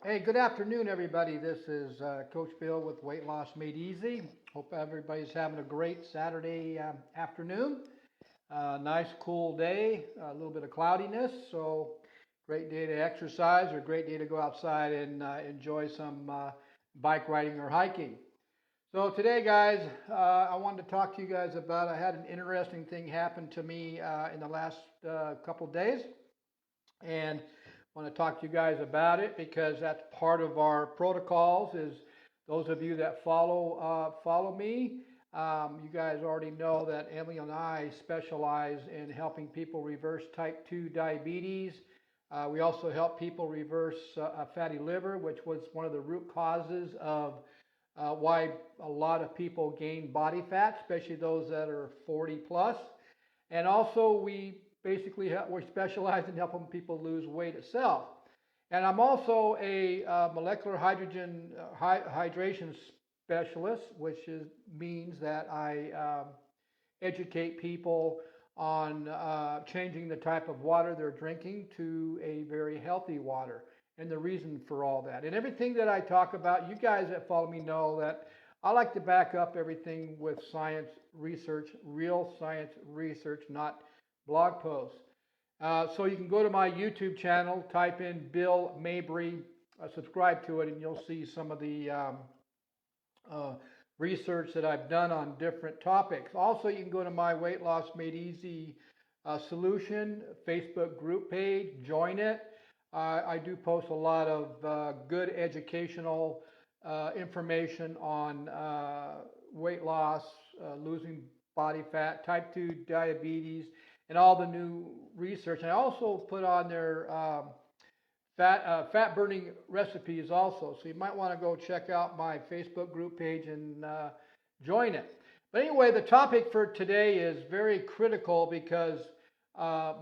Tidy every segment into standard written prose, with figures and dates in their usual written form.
Hey, good afternoon, everybody. This is Coach Bill with Weight Loss Made Easy. Hope everybody's having a great Saturday afternoon. Nice, cool day, a little bit of cloudiness, so great day to exercise or great day to go outside and enjoy some bike riding or hiking. So today, guys, I wanted to talk to you guys about, I had an interesting thing happen to me in the last couple days, and I want to talk to you guys about it because that's part of our protocols. Is those of you that follow me, you guys already know that Emily and I specialize in helping people reverse type 2 diabetes. We also help people reverse a fatty liver, which was one of the root causes of why a lot of people gain body fat, especially those that are 40 plus. And also we specialize in helping people lose weight itself. And I'm also a molecular hydration specialist, which means that I educate people on changing the type of water they're drinking to a very healthy water and the reason for all that. And everything that I talk about, you guys that follow me know that I like to back up everything with science research, real science research, not blog posts. So you can go to my YouTube channel, type in Bill Mabry, subscribe to it, and you'll see some of the research that I've done on different topics. Also, you can go to my Weight Loss Made Easy Solution Facebook group page, join it. I do post a lot of good educational information on weight loss, losing body fat, type 2 diabetes, and all the new research. And I also put on their fat burning recipes also. So you might want to go check out my Facebook group page and join it. But anyway, the topic for today is very critical because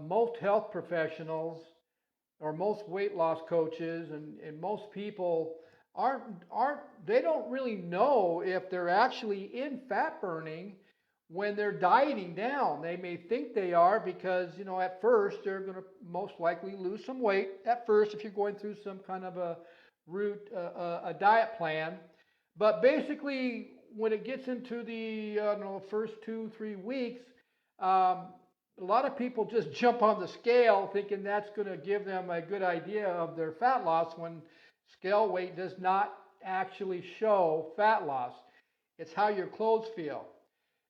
most health professionals or most weight loss coaches and most people they don't really know if they're actually in fat burning when they're dieting down. They may think they are because, at first they're going to most likely lose some weight at first if you're going through some kind of a diet plan. But basically, when it gets into the first 2-3 weeks, a lot of people just jump on the scale thinking that's going to give them a good idea of their fat loss when scale weight does not actually show fat loss. It's how your clothes feel.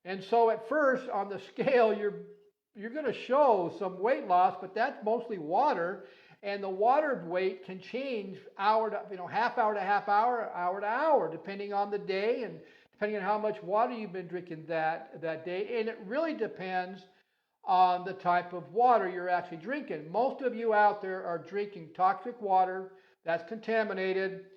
And so at first on the scale, you're going to show some weight loss, but that's mostly water. And the water weight can change half hour to half hour, hour to hour, depending on the day and depending on how much water you've been drinking that day. And it really depends on the type of water you're actually drinking. Most of you out there are drinking toxic water that's contaminated,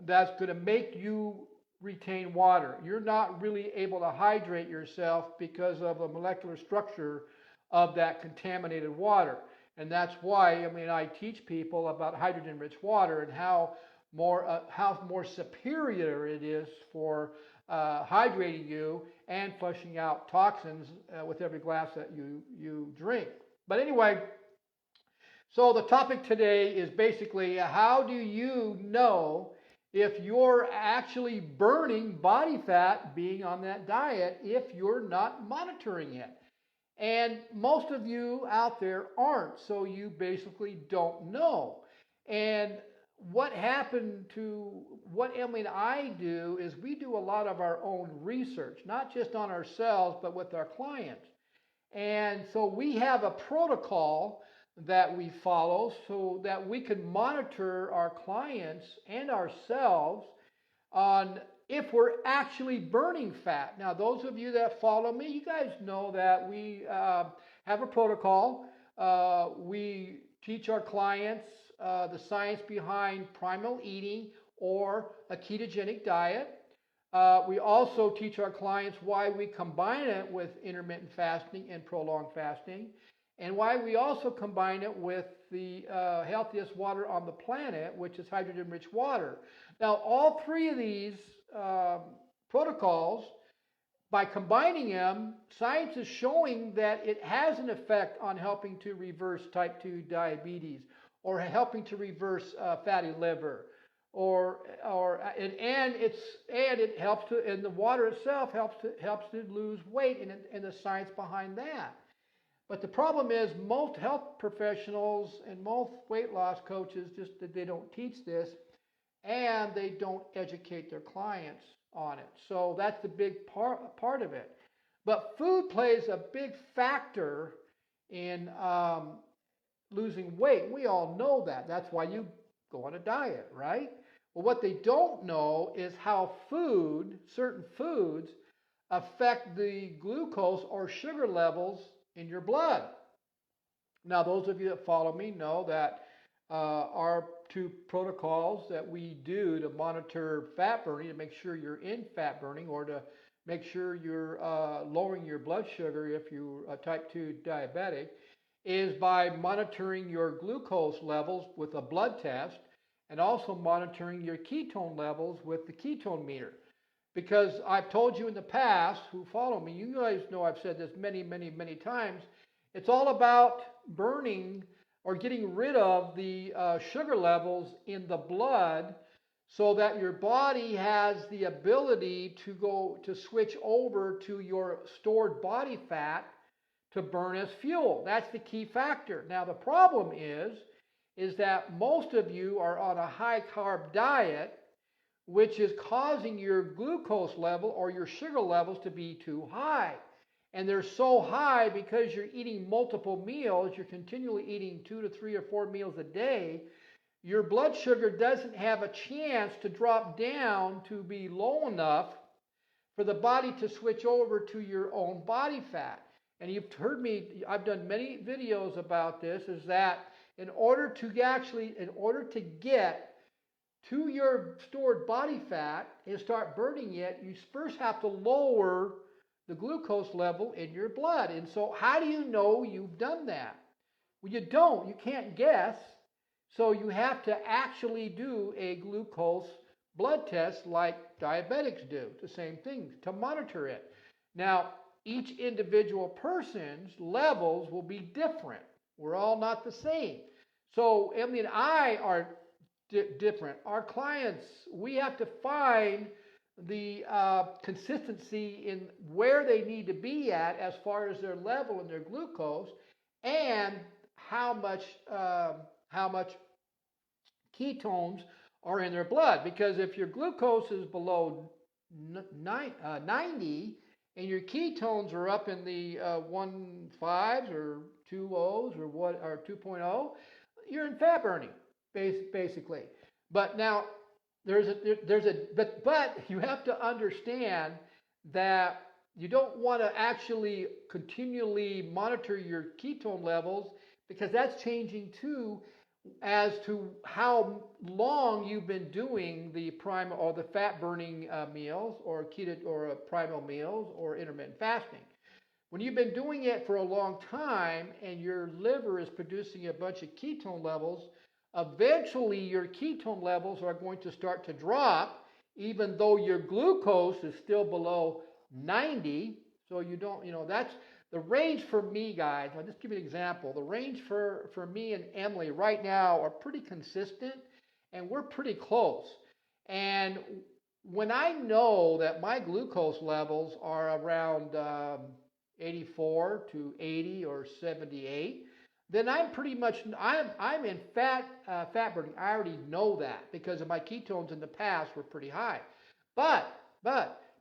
that's going to make you retain water. You're not really able to hydrate yourself because of the molecular structure of that contaminated water. And that's why, I teach people about hydrogen-rich water and how more superior it is for hydrating you and flushing out toxins with every glass that you drink. But anyway, so the topic today is basically how do you know if you're actually burning body fat being on that diet if you're not monitoring it. And most of you out there aren't, so you basically don't know. And what Emily and I do is we do a lot of our own research, not just on ourselves, but with our clients. And so we have a protocol that we follow so that we can monitor our clients and ourselves on if we're actually burning fat. Now, those of you that follow me, you guys know that we have a protocol. We teach our clients the science behind primal eating or a ketogenic diet. We also teach our clients why we combine it with intermittent fasting and prolonged fasting, and why we also combine it with the healthiest water on the planet, which is hydrogen-rich water. Now, all three of these protocols, by combining them, science is showing that it has an effect on helping to reverse type 2 diabetes or helping to reverse fatty liver, and it helps to, and the water itself helps to lose weight, and the science behind that. But the problem is most health professionals and most weight loss coaches just they don't teach this, and they don't educate their clients on it. So that's the big part of it. But food plays a big factor in losing weight. We all know that. That's why you go on a diet, right? Well, what they don't know is how certain foods, affect the glucose or sugar levels in your blood. Now, those of you that follow me know that our two protocols that we do to monitor fat burning, to make sure you're in fat burning, or to make sure you're lowering your blood sugar if you're a type 2 diabetic, is by monitoring your glucose levels with a blood test, and also monitoring your ketone levels with the ketone meter. Because I've told you in the past, who follow me, you guys know I've said this many, many, many times, it's all about burning or getting rid of the sugar levels in the blood, so that your body has the ability to switch over to your stored body fat to burn as fuel. That's the key factor. Now the problem is that most of you are on a high carb diet, which is causing your glucose level or your sugar levels to be too high. And they're so high because you're eating multiple meals, you're continually eating 2 to 3 or 4 meals a day. Your blood sugar doesn't have a chance to drop down to be low enough for the body to switch over to your own body fat. And you've heard me, I've done many videos about this, is that in order to get to your stored body fat and start burning it, you first have to lower the glucose level in your blood. And so how do you know you've done that? Well, you don't. You can't guess. So you have to actually do a glucose blood test like diabetics do, the same thing, to monitor it. Now, each individual person's levels will be different. We're all not the same. So Emily and I are different. Our clients, we have to find the consistency in where they need to be at as far as their level and their glucose, and how much ketones are in their blood. Because if your glucose is below 90 and your ketones are up in the 1.5s or 2.0s or 2.0, you're in fat burning, basically. But now but you have to understand that you don't want to actually continually monitor your ketone levels, because that's changing too as to how long you've been doing the primal or the fat burning meals, or keto or primal meals, or intermittent fasting. When you've been doing it for a long time and your liver is producing a bunch of ketone levels, eventually your ketone levels are going to start to drop, even though your glucose is still below 90. So you don't, that's the range for me, guys. I'll just give you an example. The range for me and Emily right now are pretty consistent, and we're pretty close. And when I know that my glucose levels are around 84 to 80 or 78, then I'm pretty much, I'm in fat burning. I already know that because of my ketones in the past were pretty high. But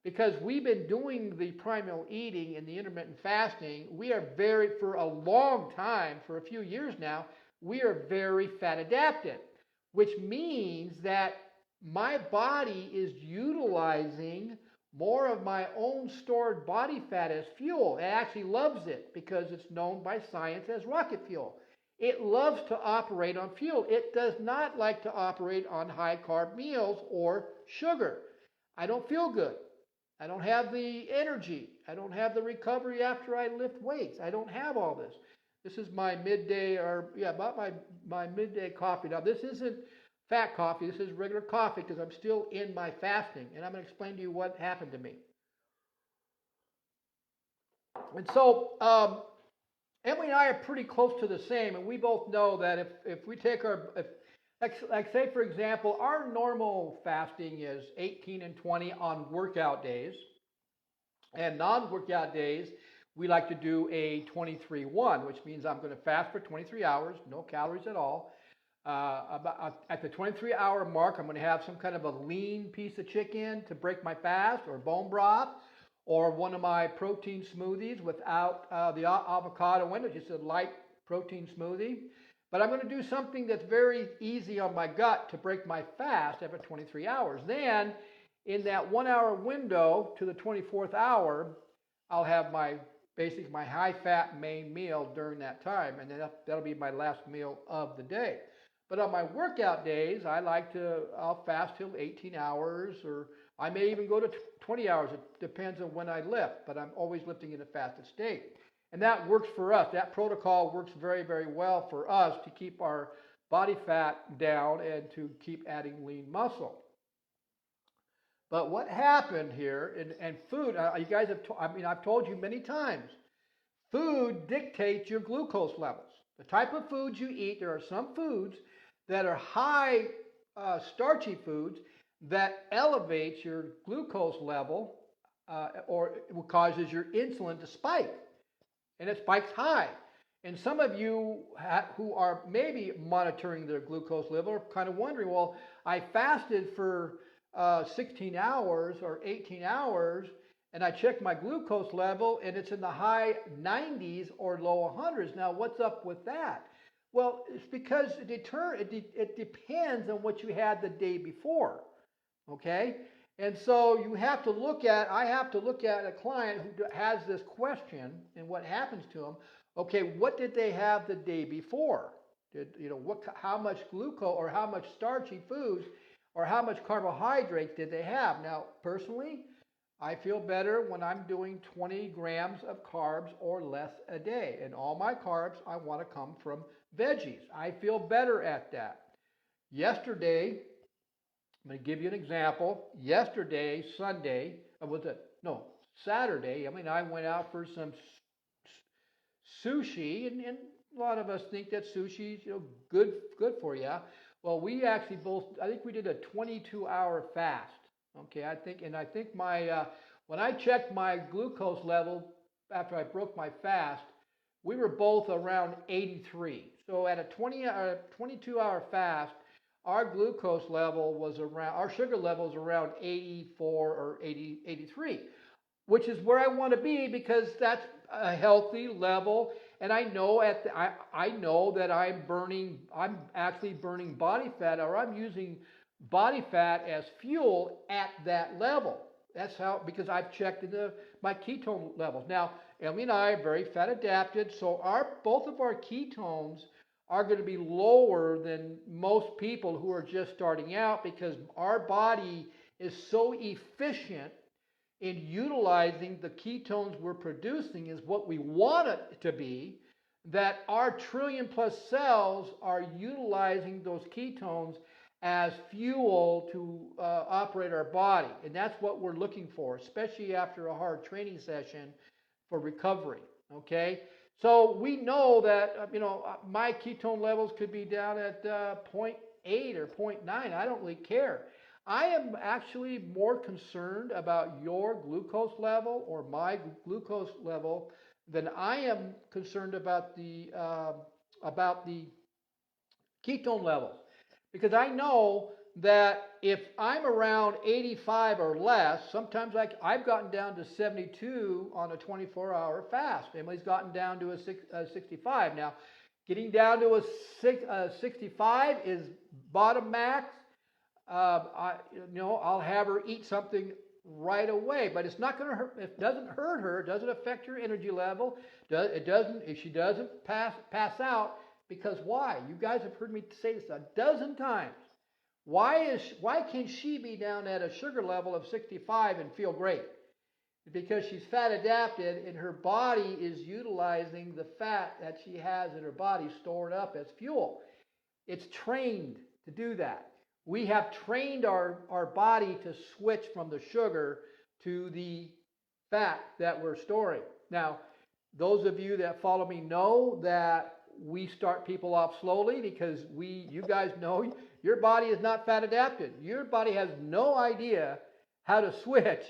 because we've been doing the primal eating and the intermittent fasting, we are for a long time, for a few years now, we are very fat adapted, which means that my body is utilizing more of my own stored body fat as fuel. It actually loves it because it's known by science as rocket fuel. It loves to operate on fuel. It does not like to operate on high carb meals or sugar. I don't feel good. I don't have the energy. I don't have the recovery after I lift weights. I don't have all this. This is my midday, about my midday coffee. Now, this isn't fat coffee. This is regular coffee because I'm still in my fasting, and I'm going to explain to you what happened to me. And so, Emily and I are pretty close to the same, and we both know that if we take like say for example, our normal fasting is 18 and 20 on workout days, and non-workout days we like to do a 23-1, which means I'm going to fast for 23 hours, no calories at all. At the 23-hour mark, I'm going to have some kind of a lean piece of chicken to break my fast, or bone broth, or one of my protein smoothies without the avocado in it, just a light protein smoothie. But I'm going to do something that's very easy on my gut to break my fast after 23 hours. Then, in that 1 hour window to the 24th hour, I'll have my high-fat main meal during that time, and then that'll be my last meal of the day. But on my workout days, I'll fast till 18 hours, or I may even go to 20 hours. It depends on when I lift, but I'm always lifting in a fasted state. And that works for us. That protocol works very, very well for us to keep our body fat down and to keep adding lean muscle. But what happened here, and food, you guys have, I've told you many times, food dictates your glucose levels. The type of foods you eat, there are some foods that are high starchy foods that elevates your glucose level or it causes your insulin to spike. And it spikes high. And some of you who are maybe monitoring their glucose level are kind of wondering, well, I fasted for 16 hours or 18 hours, and I checked my glucose level, and it's in the high 90s or low 100s. Now, what's up with that? Well, it's because it depends on what you had the day before, okay? And so I have to look at a client who has this question and what happens to them. Okay, what did they have the day before? How much glucose or how much starchy foods or how much carbohydrates did they have? Now, personally, I feel better when I'm doing 20 grams of carbs or less a day. And all my carbs, I want to come from veggies. I feel better at that. Yesterday, I'm going to give you an example. Yesterday, Saturday, I went out for some sushi, and a lot of us think that sushi is good for you. Well, we actually I think we did a 22-hour fast. Okay, I think my when I checked my glucose level after I broke my fast, we were both around 83. So at a 22-hour fast, our glucose level was our sugar level was around 84 or 83, which is where I want to be because that's a healthy level. And I know that I'm actually burning body fat, or I'm using body fat as fuel at that level. That's how, because I've checked my ketone levels. Now, Emily and I are very fat adapted, so both of our ketones are going to be lower than most people who are just starting out because our body is so efficient in utilizing the ketones we're producing is what we want it to be, that our trillion plus cells are utilizing those ketones as fuel to operate our body. And that's what we're looking for, especially after a hard training session for recovery, okay? So we know that, my ketone levels could be down at 0.8 or 0.9. I don't really care. I am actually more concerned about your glucose level or my glucose level than I am concerned about the ketone levels. Because I know that if I'm around 85 or less, sometimes I've gotten down to 72 on a 24-hour fast. Emily's gotten down to a 65. Now, getting down to a 65 is bottom max. I'll have her eat something right away, but it's not going to hurt. It doesn't hurt her. It doesn't affect her energy level. It doesn't. If she doesn't pass out, because why? You guys have heard me say this a dozen times. Why can she be down at a sugar level of 65 and feel great? Because she's fat adapted and her body is utilizing the fat that she has in her body stored up as fuel. It's trained to do that. We have trained our body to switch from the sugar to the fat that we're storing. Now, those of you that follow me know that we start people off slowly because you guys know your body is not fat adapted. Your body has no idea how to switch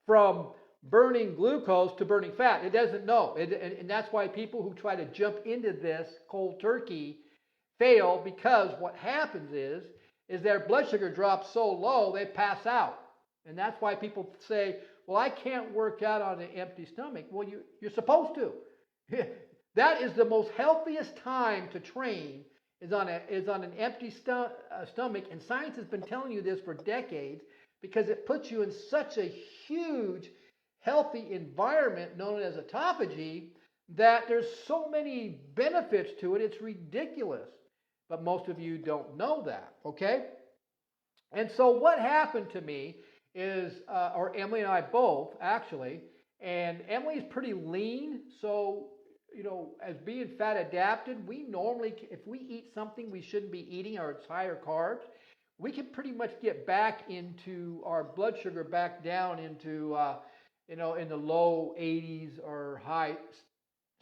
from burning glucose to burning fat. It doesn't know. And that's why people who try to jump into this cold turkey fail, because what happens is their blood sugar drops so low they pass out. And that's why people say, well, I can't work out on an empty stomach. Well, you're supposed to. That is the most healthiest time to train, is on an empty stomach. And science has been telling you this for decades, because it puts you in such a huge healthy environment known as autophagy that there's so many benefits to it, it's ridiculous. But most of you don't know that, okay? And so what happened to me is, or Emily and I both actually, and Emily's pretty lean, so, you know, as being fat adapted, we normally, if we eat something we shouldn't be eating or it's higher carbs, we can pretty much get back into our blood sugar back down into, you know, in the low 80s or high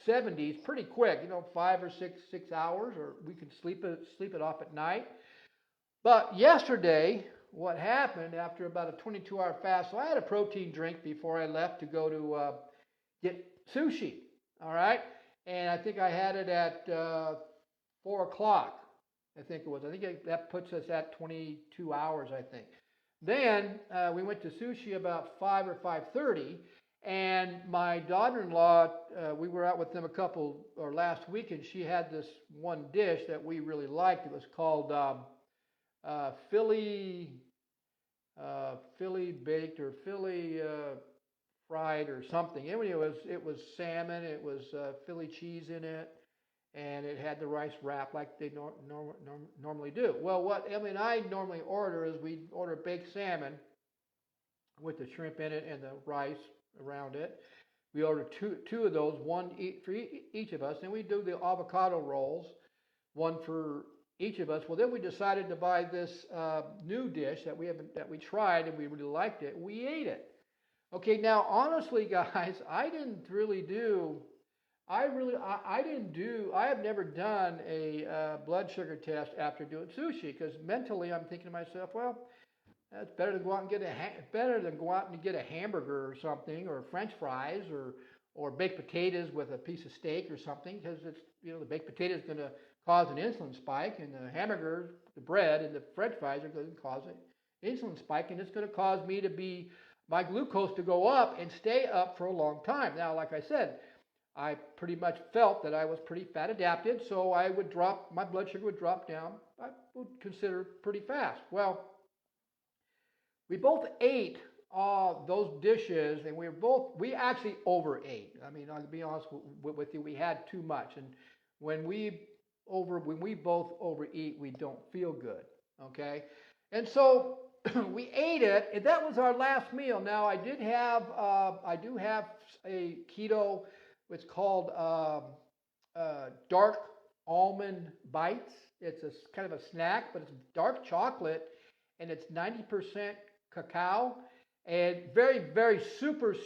70s pretty quick, you know, 5 or 6 hours, or we could sleep it off at night. But yesterday, what happened after about a 22-hour fast, so I had a protein drink before I left to go to get sushi, all right? And I think I had it at 4 o'clock, I think it was. I think that puts us at 22 hours, I think. Then we went to sushi about 5 or 5:30, and my daughter-in-law, we were out with them last week, and she had this one dish that we really liked. It was called Philly baked or Philly fried or something. Anyway, it was salmon, it was Philly cheese in it, and it had the rice wrap like they normally do. Well, what Emily and I normally order is we order baked salmon with the shrimp in it and the rice around it. We order two of those, one for each of us, and we do the avocado rolls, one for each of us. Well, then we decided to buy this new dish that we tried and we really liked it. We ate it. Okay, now honestly, guys, I have never done a blood sugar test after doing sushi, because mentally I'm thinking to myself, well, that's better than go out and get a hamburger or something, or French fries, or baked potatoes with a piece of steak or something, because it's, you know, the baked potato is going to cause an insulin spike, and the hamburger, the bread, and the French fries are going to cause an insulin spike, and it's going to cause my glucose to go up and stay up for a long time. Now, like I said, I pretty much felt that I was pretty fat adapted, so my blood sugar would drop down, I would consider pretty fast. Well, we both ate those dishes, and we actually overate. I mean, I'll be honest with you, we had too much, and when we both overeat, we don't feel good, okay? And so we ate it, and that was our last meal. Now, I do have a keto, it's called dark almond bites. It's a kind of a snack, but it's dark chocolate, and it's 90% cacao, and very, very super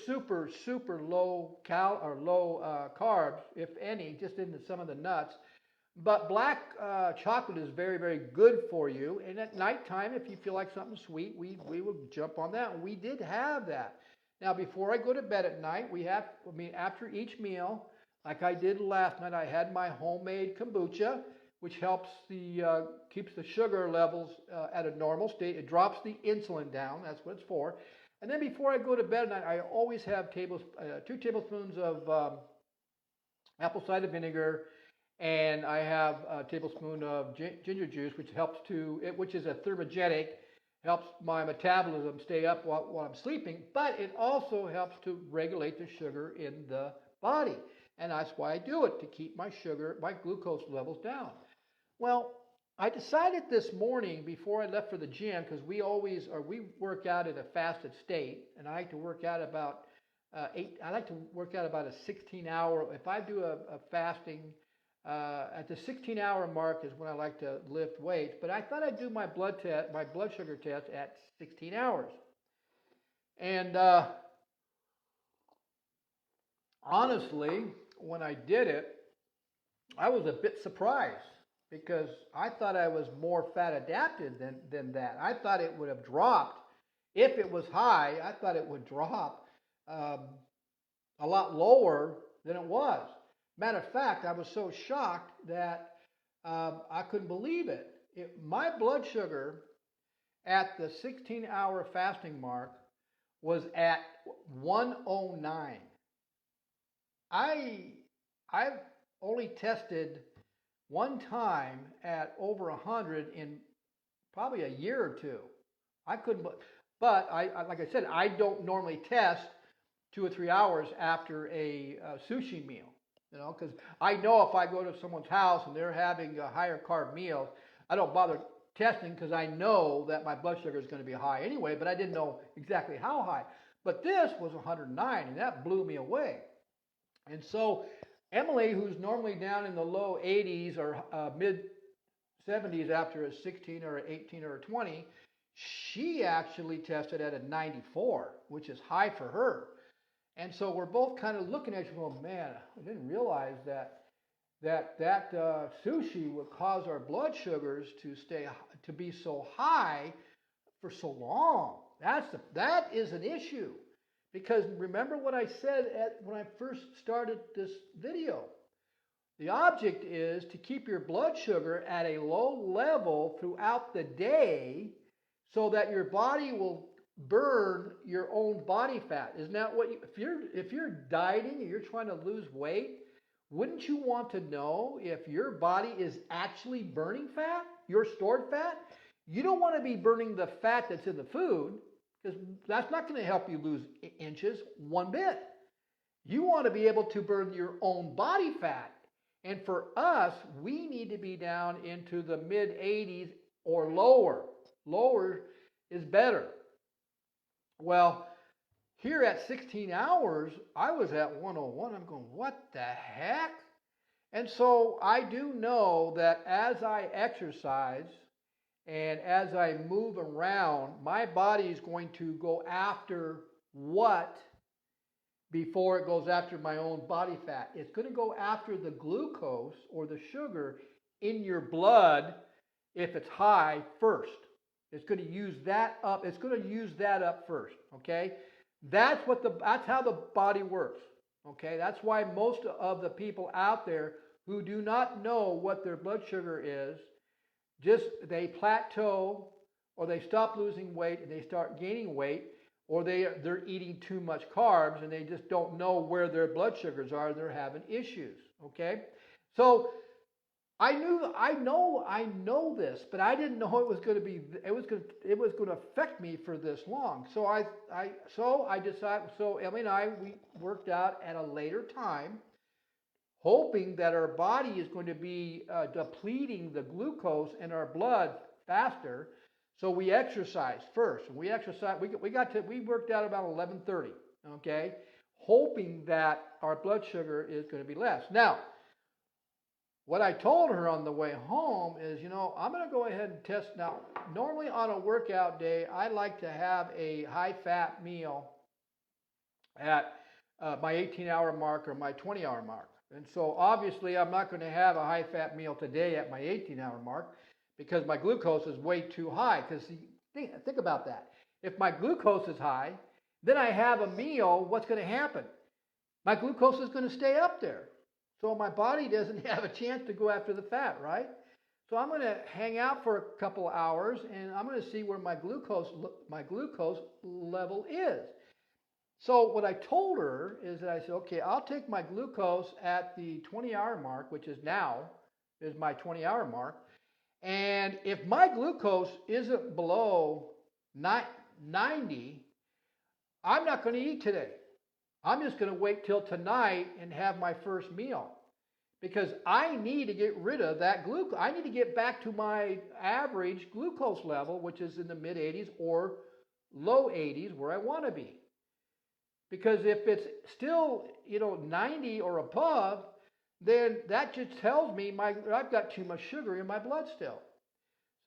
low carbs, if any, just in some of the nuts. But black chocolate is very, very good for you. And at nighttime, if you feel like something sweet, we will jump on that. And we did have that. Now, before I go to bed at night, after each meal, like I did last night, I had my homemade kombucha, which helps keeps the sugar levels at a normal state. It drops the insulin down. That's what it's for. And then before I go to bed at night, I always have 2 tablespoons of apple cider vinegar, and I have a tablespoon of ginger juice, which is a thermogenic, helps my metabolism stay up while I'm sleeping, but it also helps to regulate the sugar in the body. And that's why I do it, to keep my glucose levels down. Well, I decided this morning before I left for the gym, because we work out in a fasted state, and I like to work out about a 16-hour. If I do a fasting, at the 16-hour mark is when I like to lift weights. But I thought I'd do my blood sugar test at 16 hours. And honestly, when I did it, I was a bit surprised because I thought I was more fat adapted than that. I thought it would have dropped. If it was high, I thought it would drop um, a lot lower than it was. Matter of fact, I was so shocked that I couldn't believe it. My blood sugar at the 16-hour fasting mark was at 109. I've only tested one time at over 100 in probably a year or two. I couldn't, but like I said, I don't normally test 2 or 3 hours after a sushi meal, because I know if I go to someone's house and they're having a higher carb meal, I don't bother testing because I know that my blood sugar is going to be high anyway, but I didn't know exactly how high. But this was 109, and that blew me away. And so Emily, who's normally down in the low 80s or mid 70s after a 16 or an 18 or a 20, she actually tested at a 94, which is high for her. And so we're both kind of looking at you going, man, I didn't realize that sushi would cause our blood sugars to be so high for so long. That is an issue. Because remember what I said when I first started this video. The object is to keep your blood sugar at a low level throughout the day so that your body will burn your own body fat. Isn't that what if you're dieting and you're trying to lose weight, wouldn't you want to know if your body is actually burning fat, your stored fat? You don't want to be burning the fat that's in the food, because that's not going to help you lose inches one bit. You want to be able to burn your own body fat. And for us, we need to be down into the mid 80s or lower. Lower is better. Well, here at 16 hours, I was at 101. I'm going, what the heck? And so I do know that as I exercise, and as I move around, my body is going to go after what before it goes after my own body fat? It's going to go after the glucose or the sugar in your blood if it's high first. It's going to use that up. It's going to use that up first, okay? That's how the body works, okay? That's why most of the people out there who do not know what their blood sugar is, they plateau, or they stop losing weight and they start gaining weight, or they're eating too much carbs and they just don't know where their blood sugars are. They're having issues. Okay, so I know this, but I didn't know it was going to affect me for this long. So I decided. So Emily and I, we worked out at a later time, hoping that our body is going to be depleting the glucose in our blood faster. So we exercised first. We exercised. We worked out about 11:30. Okay, hoping that our blood sugar is going to be less. Now, what I told her on the way home is, I'm going to go ahead and test. Now, normally on a workout day, I like to have a high-fat meal at my 18-hour mark or my 20-hour mark. And so obviously I'm not going to have a high-fat meal today at my 18-hour mark because my glucose is way too high. Because think about that. If my glucose is high, then I have a meal, what's going to happen? My glucose is going to stay up there. So my body doesn't have a chance to go after the fat, right? So I'm going to hang out for a couple of hours and I'm going to see where my glucose level is. So what I told her is that I said, okay, I'll take my glucose at the 20-hour mark, which is my 20-hour mark. And if my glucose isn't below 90, I'm not going to eat today. I'm just going to wait till tonight and have my first meal because I need to get rid of that glucose. I need to get back to my average glucose level, which is in the mid 80s or low 80s where I want to be. Because if it's still, 90 or above, then that just tells me I've got too much sugar in my blood still.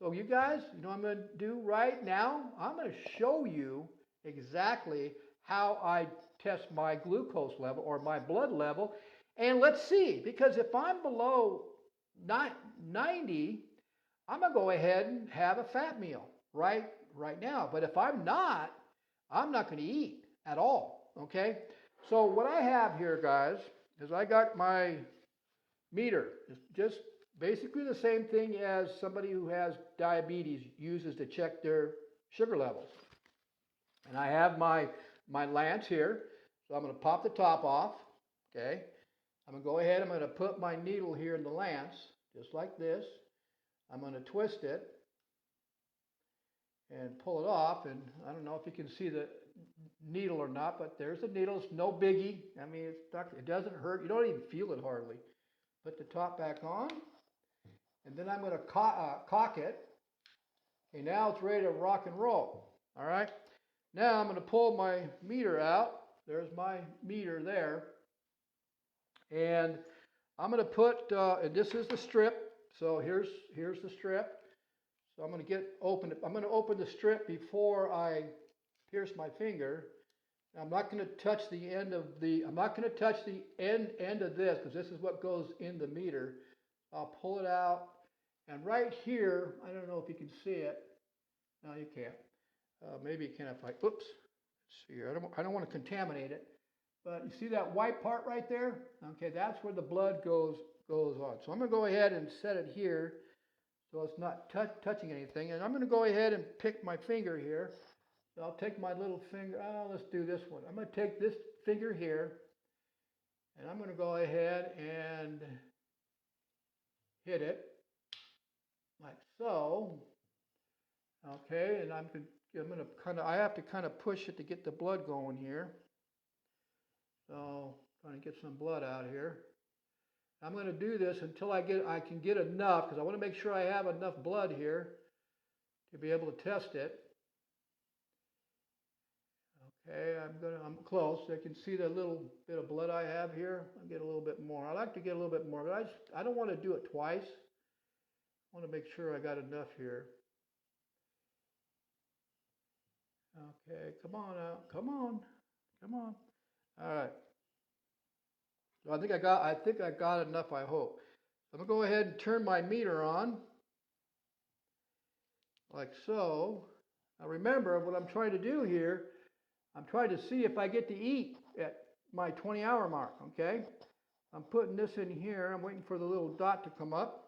So you guys, what I'm going to do right now? I'm going to show you exactly how I test my glucose level or my blood level. And let's see, because if I'm below 90, I'm going to go ahead and have a fat meal right now. But if I'm not going to eat at all, okay? So what I have here, guys, is I got my meter. It's just basically the same thing as somebody who has diabetes uses to check their sugar levels. And I have my lance here. So I'm going to pop the top off, okay? I'm going to go ahead, I'm going to put my needle here in the lance, just like this. I'm going to twist it and pull it off, and I don't know if you can see the needle or not, but there's the needle. It's no biggie. I mean, it doesn't hurt. You don't even feel it hardly. Put the top back on, and then I'm going to cock it. Okay, now it's ready to rock and roll. All right. Now I'm going to pull my meter out. There's my meter there. And I'm going to put, and this is the strip. So here's the strip. So I'm going to I'm going to open the strip before I pierce my finger. I'm not going to touch the end of I'm not going to touch the end of this, because this is what goes in the meter. I'll pull it out. And right here, I don't know if you can see it. No, you can't. Maybe you can if I, oops. Let's see here. I don't want to contaminate it. But you see that white part right there? Okay, that's where the blood goes on. So I'm going to go ahead and set it here so it's not touching anything. And I'm going to go ahead and pick my finger here. So I'll take my little finger. Oh, let's do this one. I'm going to take this finger here, and I'm going to go ahead and hit it like so. Okay, and I'm going to I have to kind of push it to get the blood going here. So trying to get some blood out here. I'm going to do this until I can get enough, because I want to make sure I have enough blood here to be able to test it. Okay, I'm close. I can see the little bit of blood I have here. I'll get a little bit more. I like to get a little bit more, but I don't want to do it twice. I want to make sure I got enough here. Okay, come on out. Come on. All right. So I think I got enough, I hope. I'm going to go ahead and turn my meter on, like so. Now remember, what I'm trying to do here, I'm trying to see if I get to eat at my 20-hour mark, okay? I'm putting this in here. I'm waiting for the little dot to come up.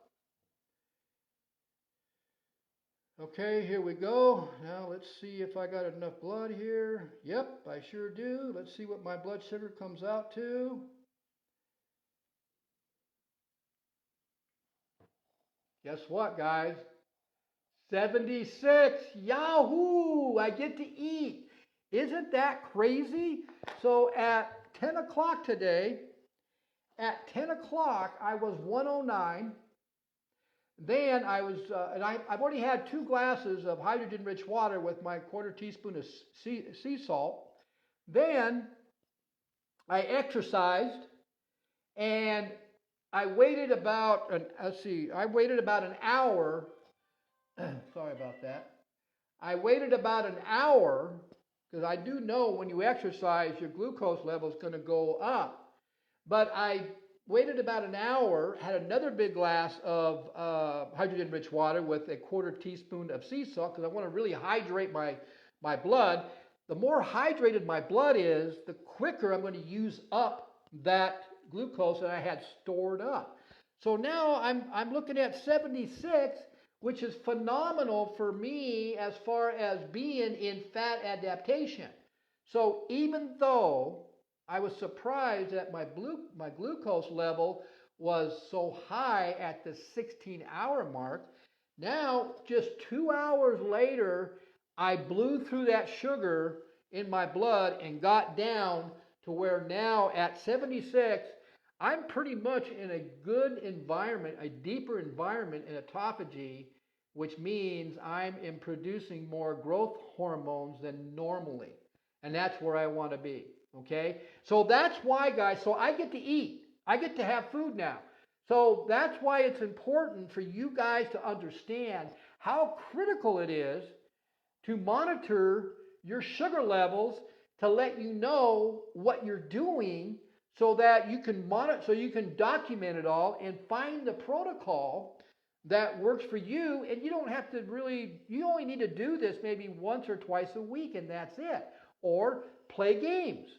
Okay, here we go. Now let's see if I got enough blood here. Yep, I sure do. Let's see what my blood sugar comes out to. Guess what, guys? 76. Yahoo! I get to eat. Isn't that crazy? So at 10 o'clock today, at 10 o'clock, I was 109. Then I was, and I've already had 2 glasses of hydrogen-rich water with my 1/4 teaspoon of sea salt. Then I exercised, and I waited about an hour. Sorry about that. I waited about an hour, because I do know when you exercise, your glucose level is going to go up. But I waited about an hour, had another big glass of hydrogen-rich water with a 1/4 teaspoon of sea salt, because I want to really hydrate my blood. The more hydrated my blood is, the quicker I'm going to use up that glucose that I had stored up. So now I'm looking at 76, which is phenomenal for me as far as being in fat adaptation. So even though I was surprised that my glucose level was so high at the 16-hour mark, now just 2 hours later, I blew through that sugar in my blood and got down to where now at 76, I'm pretty much in a good environment, a deeper environment in autophagy, which means I'm producing more growth hormones than normally. And that's where I want to be, okay? So that's why, guys, so I get to eat. I get to have food now. So that's why it's important for you guys to understand how critical it is to monitor your sugar levels, to let you know what you're doing, so that you can monitor, so you can document it all and find the protocol that works for you. And you don't have to really, you only need to do this maybe once or twice a week, and that's it. Or play games.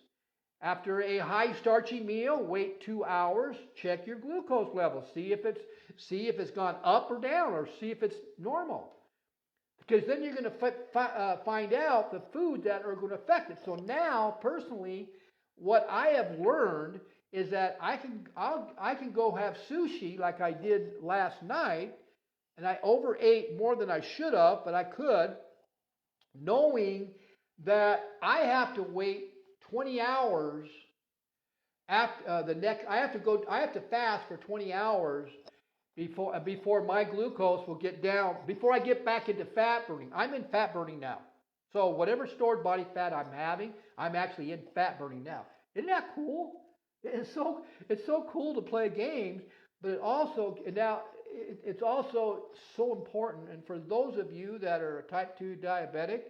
After a high starchy meal, wait 2 hours, check your glucose level, see if it's gone up or down, or see if it's normal. Because then you're going to find out the foods that are going to affect it. So now, personally, what I have learned is that I can go have sushi like I did last night, and I overate more than I should have, but I could, knowing that I have to wait 20 hours after I have to fast for 20 hours before my glucose will get down, before I get back into fat burning. I'm in fat burning now. So whatever stored body fat I'm having, I'm actually in fat burning now. Isn't that cool? It's so cool to play games, but it's also so important. And for those of you that are type 2 diabetic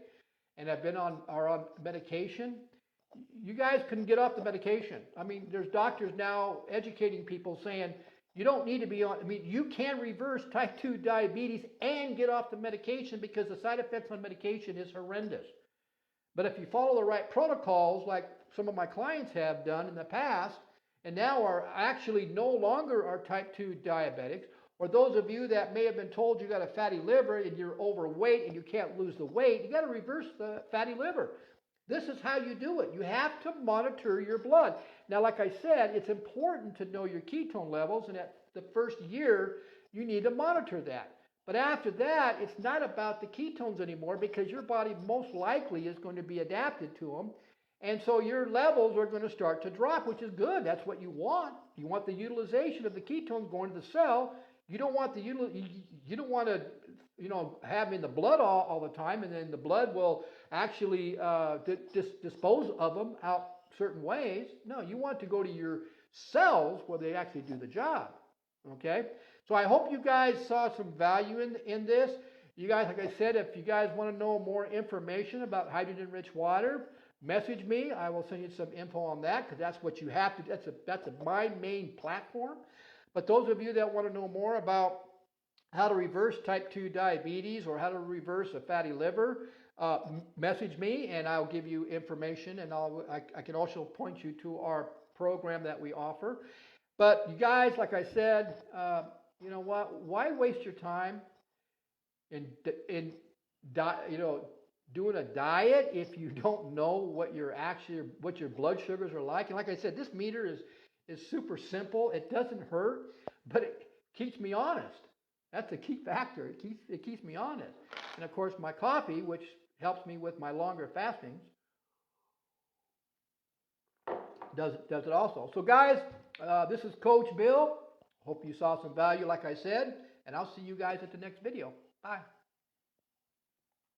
and are on medication, you guys can get off the medication. I mean, there's doctors now educating people saying you don't need to be on, you can reverse type 2 diabetes and get off the medication because the side effects on medication is horrendous. But if you follow the right protocols, like some of my clients have done in the past, and now are actually no longer are type 2 diabetics, or those of you that may have been told you got a fatty liver and you're overweight and you can't lose the weight, you got to reverse the fatty liver. This is how you do it. You have to monitor your blood. Now, like I said, it's important to know your ketone levels, and at the first year, you need to monitor that. But after that, it's not about the ketones anymore because your body most likely is going to be adapted to them. And so your levels are going to start to drop, which is good. That's what you want. You want the utilization of the ketones going to the cell. You don't want to have them in the blood all the time, and then the blood will actually dispose of them out certain ways. No, you want to go to your cells where they actually do the job. Okay? So I hope you guys saw some value in this. You guys, like I said, if you guys want to know more information about hydrogen-rich water, message me. I will send you some info on that because that's what you have to. That's my main platform. But those of you that want to know more about how to reverse type 2 diabetes or how to reverse a fatty liver, message me and I'll give you information, and I can also point you to our program that we offer. But you guys, like I said, you know what? Why waste your time in doing a diet if you don't know what your blood sugars are like? And like I said, this meter is super simple. It doesn't hurt, but it keeps me honest. That's a key factor. It keeps me honest. And of course, my coffee, which helps me with my longer fastings, does it also. So guys, this is Coach Bill. Hope you saw some value, like I said, and I'll see you guys at the next video. Bye.